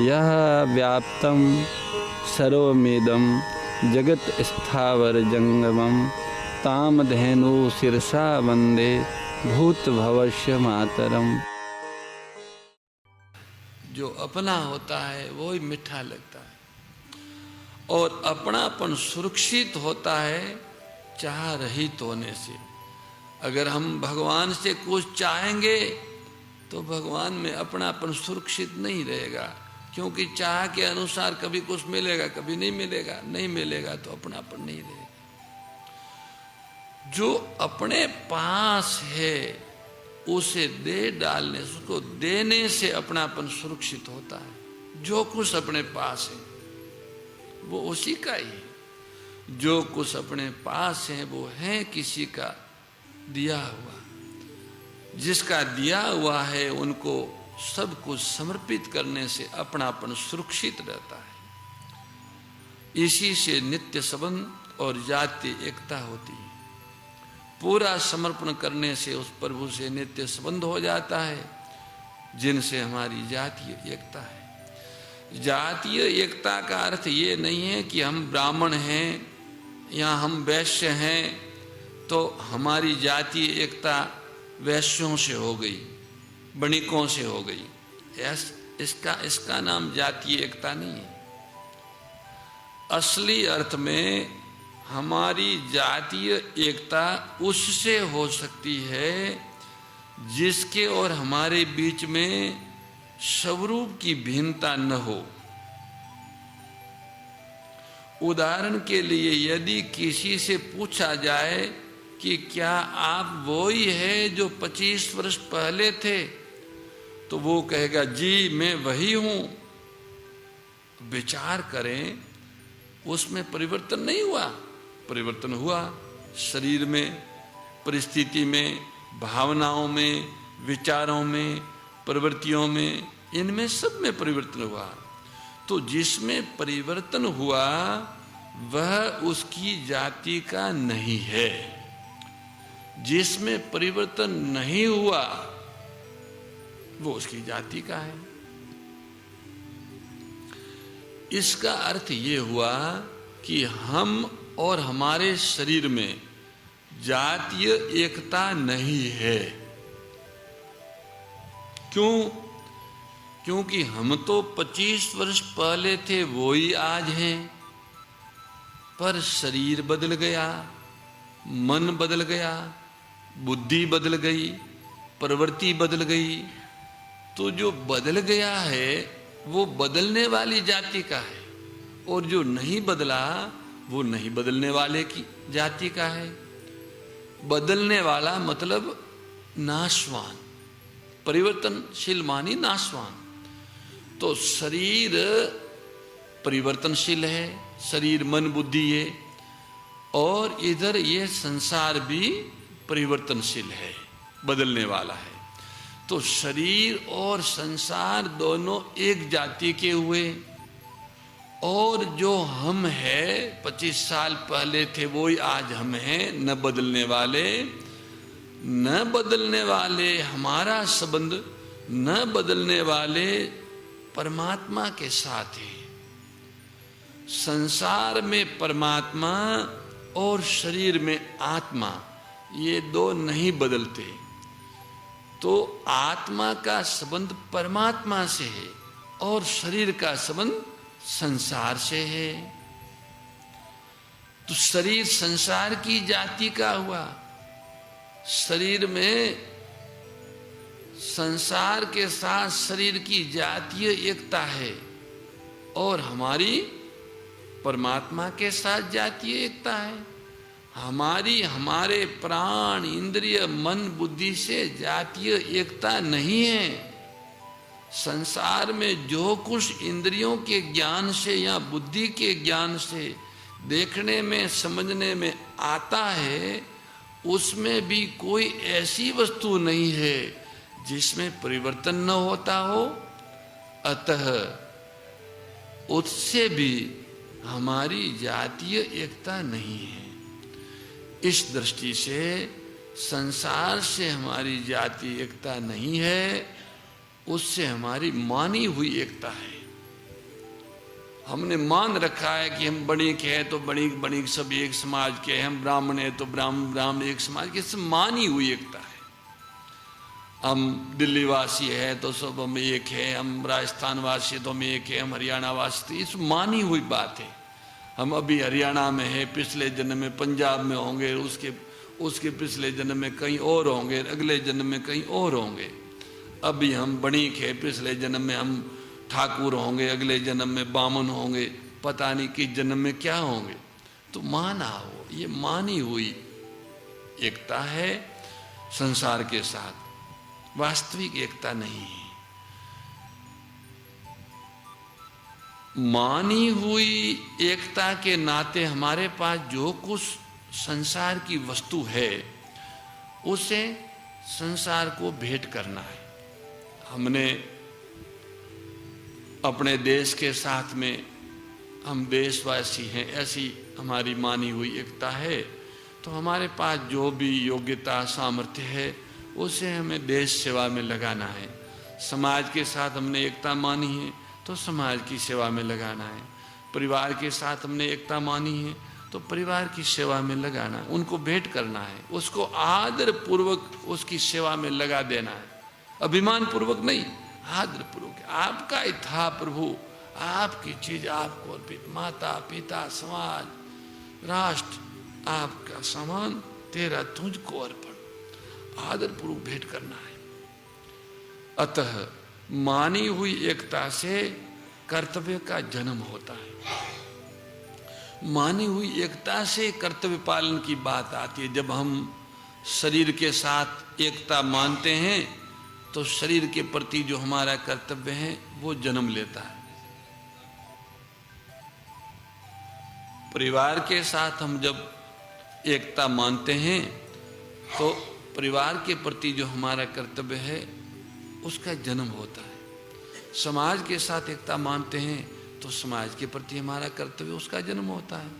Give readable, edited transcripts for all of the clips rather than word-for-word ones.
यह व्याप्तं सर्वमिदं जगत् स्थावर जंगमं तामधेनु शिरसा वंदे भूत भवस्य मातरम। जो अपना होता है वो ही मीठा लगता है, और अपनापन सुरक्षित होता है चाह रहित होने से। अगर हम भगवान से कुछ चाहेंगे तो भगवान में अपनापन सुरक्षित नहीं रहेगा, क्योंकि चाह के अनुसार कभी कुछ मिलेगा, कभी नहीं मिलेगा, नहीं मिलेगा तो अपनापन नहीं रहेगा। जो अपने पास है उसे दे डालने, उसको देने से अपनापन सुरक्षित होता है। जो कुछ अपने पास है वो उसी का ही है। जो कुछ अपने पास है वो है किसी का दिया हुआ। जिसका दिया हुआ है उनको सब कुछ समर्पित करने से अपनापन सुरक्षित रहता है। इसी से नित्य संबंध और जातीय एकता होती है। पूरा समर्पण करने से उस प्रभु से नित्य संबंध हो जाता है, जिनसे हमारी जातीय एकता है। जातीय एकता का अर्थ ये नहीं है कि हम ब्राह्मण हैं या हम वैश्य हैं तो हमारी जातीय एकता वैश्यों से हो गई, वणिकों से हो गई। इसका नाम जातीय एकता नहीं है। असली अर्थ में हमारी जातीय एकता उससे हो सकती है जिसके और हमारे बीच में स्वरूप की भिन्नता न हो। उदाहरण के लिए यदि किसी से पूछा जाए कि क्या आप वो ही है जो 25 वर्ष पहले थे, तो वो कहेगा जी मैं वही हूं। विचार करें, उसमें परिवर्तन नहीं हुआ। परिवर्तन हुआ शरीर में, परिस्थिति में, भावनाओं में, विचारों में, प्रवृत्तियों में, इनमें सब में परिवर्तन हुआ। तो जिसमें परिवर्तन हुआ वह उसकी जाति का नहीं है। जिसमें परिवर्तन नहीं हुआ वो उसकी जाति का है। इसका अर्थ ये हुआ कि हम और हमारे शरीर में जातीय एकता नहीं है। क्यों? क्योंकि हम तो 25 वर्ष पहले थे वो ही आज हैं, पर शरीर बदल गया, मन बदल गया, बुद्धि बदल गई, प्रवृत्ति बदल गई। तो जो बदल गया है वो बदलने वाली जाति का है, और जो नहीं बदला वो नहीं बदलने वाले की जाति का है। बदलने वाला मतलब नाशवान, परिवर्तनशील मानी नाशवान। तो शरीर परिवर्तनशील है, शरीर मन बुद्धि है, और इधर ये संसार भी परिवर्तनशील है, बदलने वाला है। तो शरीर और संसार दोनों एक जाति के हुए, और जो हम हैं 25 साल पहले थे वो ही आज हम हैं, न बदलने वाले। न बदलने वाले हमारा संबंध न बदलने वाले परमात्मा के साथ है। संसार में परमात्मा और शरीर में आत्मा, ये दो नहीं बदलते। तो आत्मा का संबंध परमात्मा से है और शरीर का संबंध संसार से है। तो शरीर संसार की जाति का हुआ। शरीर में संसार के साथ शरीर की जातीय एकता है, और हमारी परमात्मा के साथ जातीय एकता है। हमारे प्राण इंद्रिय मन बुद्धि से जातीय एकता नहीं है। संसार में जो कुछ इंद्रियों के ज्ञान से या बुद्धि के ज्ञान से देखने में समझने में आता है, उसमें भी कोई ऐसी वस्तु नहीं है जिसमें परिवर्तन न होता हो। अतः उससे भी हमारी जातीय एकता नहीं है। इस दृष्टि से संसार से हमारी जातीय एकता नहीं है, उससे हमारी मानी हुई एकता है। हमने मान रखा है कि हम बणिक है तो बणिक बणिक सब एक समाज के, हम ब्राह्मण है तो ब्राह्मण ब्राह्मण एक समाज के, सब मानी हुई एकता है। हम दिल्ली वासी है तो सब हम एक है, हम राजस्थान वासी तो हम एक है, हम हरियाणा वासी, तो इस मानी हुई बात है। हम अभी हरियाणा में है, पिछले जन्म में पंजाब में होंगे, उसके पिछले जन्म में कहीं और होंगे, अगले जन्म में कहीं और होंगे। अभी हम बणिक है, पिछले जन्म में हम ठाकुर होंगे, अगले जन्म में बामन होंगे, पता नहीं किस जन्म में क्या होंगे। तो माना हो, ये मानी हुई एकता है संसार के साथ, वास्तविक एकता नहीं है। मानी हुई एकता के नाते हमारे पास जो कुछ संसार की वस्तु है उसे संसार को भेंट करना है। हमने अपने देश के साथ में, हम देशवासी हैं, ऐसी हमारी मानी हुई एकता है, तो हमारे पास जो भी योग्यता सामर्थ्य है उसे हमें देश सेवा में लगाना है। समाज के साथ हमने एकता मानी है तो समाज की सेवा में लगाना है। परिवार के साथ हमने एकता मानी है तो परिवार की सेवा में लगाना है, उनको भेंट करना है, उसको आदर पूर्वक उसकी सेवा में लगा देना है। अभिमान पूर्वक नहीं, आदर पूर्वक। आपका ही था प्रभु, आपकी चीज आपको अर्पित, माता पिता समाज राष्ट्र आपका सामान तेरा तुझको अर्पण, आदर पूर्वक भेंट करना है। अतः मानी हुई एकता से कर्तव्य का जन्म होता है। मानी हुई एकता से कर्तव्य पालन की बात आती है। जब हम शरीर के साथ एकता मानते हैं तो शरीर के प्रति जो हमारा कर्तव्य है वो जन्म लेता है। परिवार के साथ हम जब एकता मानते हैं तो परिवार के प्रति जो हमारा कर्तव्य है उसका जन्म होता है। समाज के साथ एकता मानते हैं तो समाज के प्रति हमारा कर्तव्य, उसका जन्म होता है।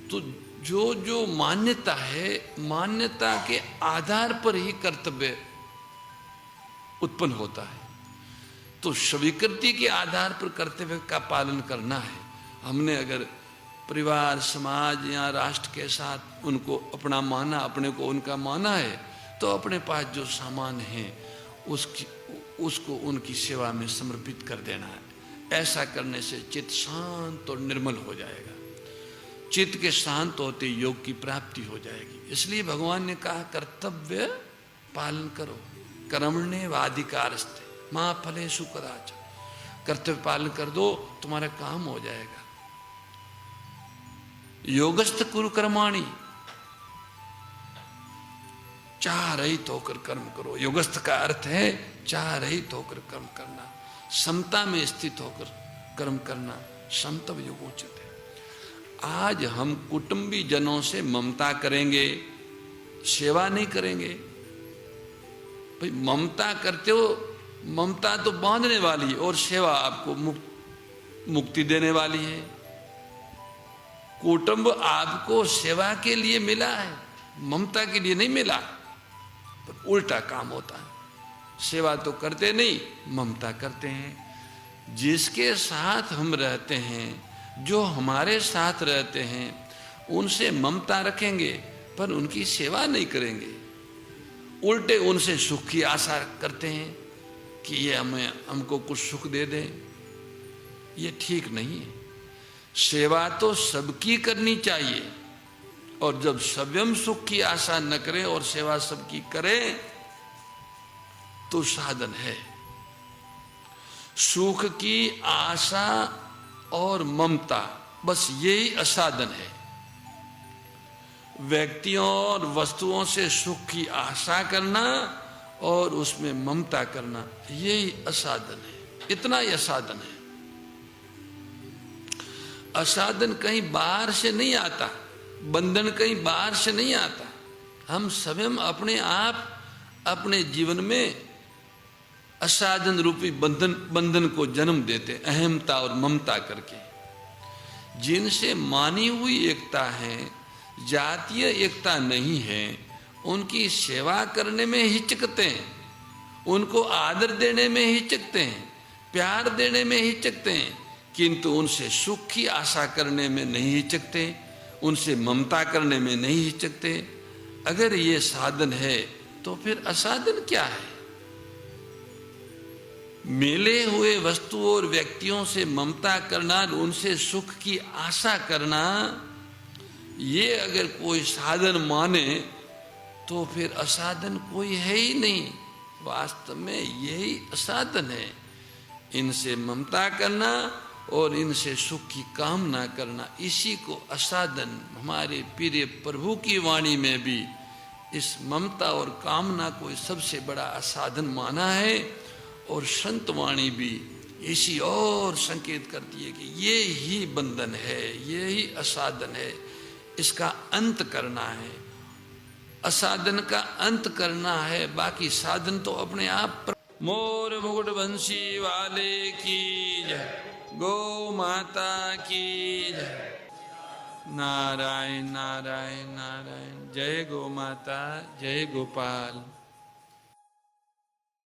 तो जो जो मान्यता है, मान्यता के आधार पर ही कर्तव्य उत्पन्न होता है। तो स्वीकृति के आधार पर कर्तव्य का पालन करना है। हमने अगर परिवार समाज या राष्ट्र के साथ उनको अपना माना, अपने को उनका माना है, तो अपने पास जो सामान है उसको उनकी सेवा में समर्पित कर देना है। ऐसा करने से चित्त शांत और निर्मल हो जाएगा। चित्त के शांत होते योग की प्राप्ति हो जाएगी। इसलिए भगवान ने कहा कर्तव्य पालन करो, कर्मण्ये वाधिकारस्ते मां फलेषु कदाचन। कर्तव्य पालन कर दो, तुम्हारा काम हो जाएगा। योगस्थ कुरु कर्माणि, चाह रहित होकर कर्म करो। योगस्थ का अर्थ है चाह रहित होकर कर्म करना, समता में स्थित होकर कर्म करना, समतव योगोचित है। आज हम कुटुंबी जनों से ममता करेंगे, सेवा नहीं करेंगे। भाई ममता करते हो, ममता तो बांधने वाली है और सेवा आपको मुक्ति देने वाली है। कुटुंब आपको सेवा के लिए मिला है, ममता के लिए नहीं मिला। पर उल्टा काम होता है, सेवा तो करते नहीं, ममता करते हैं। जिसके साथ हम रहते हैं, जो हमारे साथ रहते हैं, उनसे ममता रखेंगे पर उनकी सेवा नहीं करेंगे। उल्टे उनसे सुख की आशा करते हैं कि ये हमको कुछ सुख दे दें। ये ठीक नहीं है। सेवा तो सबकी करनी चाहिए, और जब स्वयं सुख की आशा न करें और सेवा सबकी करें तो साधन है। सुख की आशा और ममता, बस यही असाधन है। व्यक्तियों और वस्तुओं से सुख की आशा करना और उसमें ममता करना, यही असाधन है। इतना ही असाधन है। असाधन कहीं बाहर से नहीं आता, बंधन कहीं बाहर से नहीं आता। हम स्वयं अपने आप अपने जीवन में असाधन रूपी बंधन को जन्म देते, अहमता और ममता करके। जिनसे मानी हुई एकता है, जातीय एकता नहीं है, उनकी सेवा करने में हिचकते हैं, उनको आदर देने में हिचकते हैं, प्यार देने में हिचकते हैं, किंतु उनसे सुख की आशा करने में नहीं हिचकते, उनसे ममता करने में नहीं हिचकते। अगर ये साधन है तो फिर असाधन क्या है? मिले हुए वस्तुओं और व्यक्तियों से ममता करना, उनसे सुख की आशा करना, ये अगर कोई साधन माने तो फिर असाधन कोई है ही नहीं। वास्तव में यही असाधन है, इनसे ममता करना और इनसे सुख की कामना करना, इसी को असाधन हमारे प्रिय प्रभु की वाणी में भी इस ममता और कामना को सबसे बड़ा असाधन माना है। और संत वाणी भी इसी और संकेत करती है कि ये ही बंधन है, ये ही असाधन है, इसका अंत करना है, असाधन का अंत करना है, बाकी साधन तो अपने आप। मोर मुकुट बंसी वाले की जय, गौ माता की जय। नारायण नारायण नारायण, जय गौ माता, जय गोपाल।